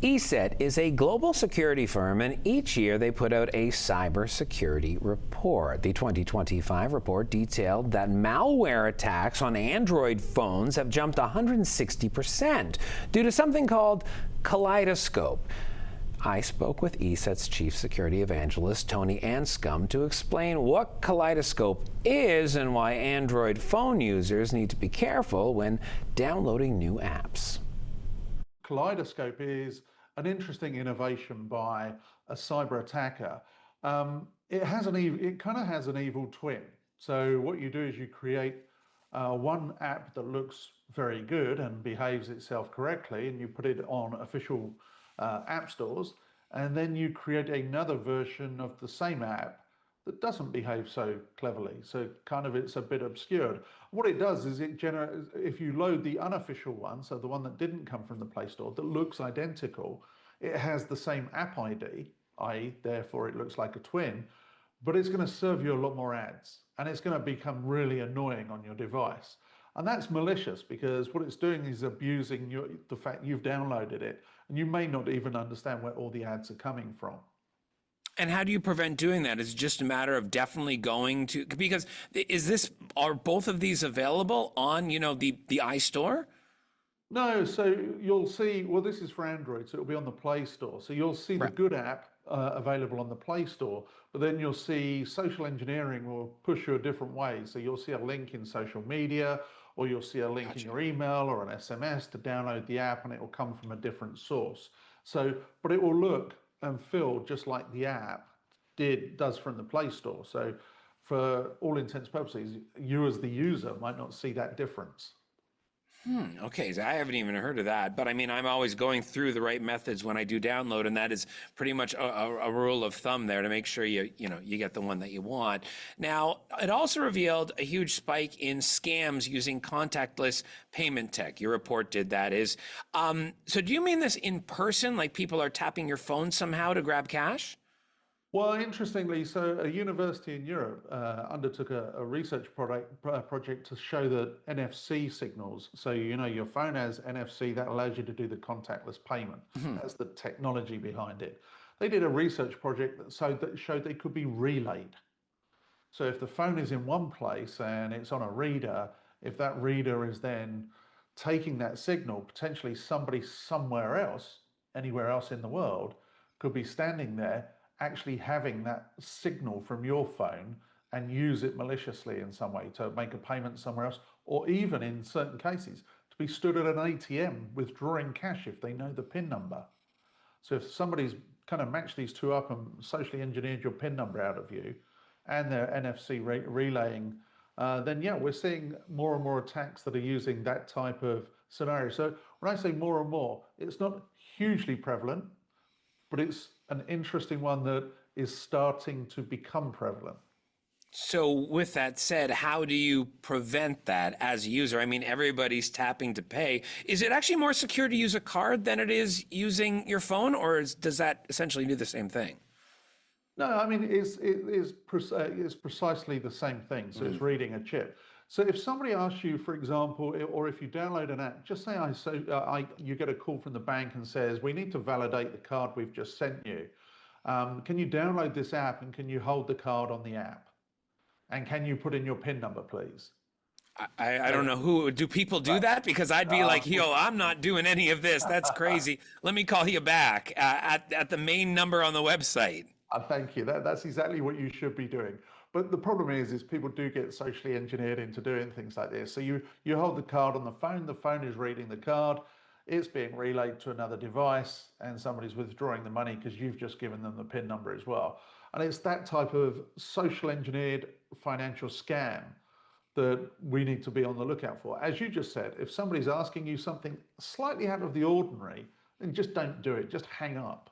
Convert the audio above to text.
Eset is a global security firm, and each year they put out a cybersecurity report. The 2025 report detailed that malware attacks on Android phones have jumped 160% due to something called Kaleidoscope. I spoke with Eset's chief security evangelist, Tony Anscombe, to explain what Kaleidoscope is and why Android phone users need to be careful when downloading new apps. Kaleidoscope is an interesting innovation by a cyber attacker. It kind of has an evil twin. So what you do is you create one app that looks very good and behaves itself correctly, and you put it on official app stores, and then you create another version of the same app that doesn't behave so cleverly. So kind of it's a bit obscured. What it does is it generates, if you load the unofficial one, so the one that didn't come from the Play Store, that looks identical, it has the same app ID, i.e. therefore it looks like a twin, but it's going to serve you a lot more ads, and it's going to become really annoying on your device. And that's malicious because what it's doing is abusing the fact you've downloaded it, and you may not even understand where all the ads are coming from. And how do you prevent doing that? Is it just a matter of definitely going to, because are both of these available on, the iStore? No, so you'll see, well, this is for Android, so it'll be on the Play Store. So you'll see the good app available on the Play Store, but then you'll see social engineering will push you a different way. So you'll see a link in social media, or you'll see a link in your email or an SMS to download the app, and it will come from a different source. So, but it will look and feel just like the app does from the Play Store. So for all intents and purposes, you as the user might not see that difference. Okay, so I haven't even heard of that, but I mean, I'm always going through the right methods when I do download, and that is pretty much a rule of thumb there to make sure you get the one that you want. Now, it also revealed a huge spike in scams using contactless payment tech. Your report did that. So do you mean this in person, like people are tapping your phone somehow to grab cash? Well, interestingly, so a university in Europe undertook a research project to show that NFC signals, so your phone has NFC that allows you to do the contactless payment. That's the technology behind it. They did a research project that showed they could be relayed. So if the phone is in one place and it's on a reader, if that reader is then taking that signal, potentially somebody somewhere else, anywhere else in the world, could be standing there actually having that signal from your phone and use it maliciously in some way to make a payment somewhere else, or even in certain cases to be stood at an ATM withdrawing cash if they know the PIN number. So if somebody's kind of matched these two up and socially engineered your PIN number out of you and their NFC relaying, then yeah, we're seeing more and more attacks that are using that type of scenario. So when I say more and more, it's not hugely prevalent, but it's an interesting one that is starting to become prevalent. So with that said, how do you prevent that as a user? I mean, everybody's tapping to pay. Is it actually more secure to use a card than it is using your phone, or does that essentially do the same thing? No, I mean, it's precisely the same thing. So it's reading a chip. So if somebody asks you, for example, or if you download an app, just say you get a call from the bank and says, we need to validate the card we've just sent you. Can you download this app and can you hold the card on the app? And can you put in your PIN number, please? I don't know do people do that? Because I'd be like, yo, I'm not doing any of this. That's crazy. Let me call you back at the main number on the website. Thank you. That's exactly what you should be doing. But the problem is people do get socially engineered into doing things like this. So you hold the card on the phone is reading the card, it's being relayed to another device, and somebody's withdrawing the money because you've just given them the PIN number as well. And it's that type of social engineered financial scam that we need to be on the lookout for. As you just said, if somebody's asking you something slightly out of the ordinary, then just don't do it, just hang up.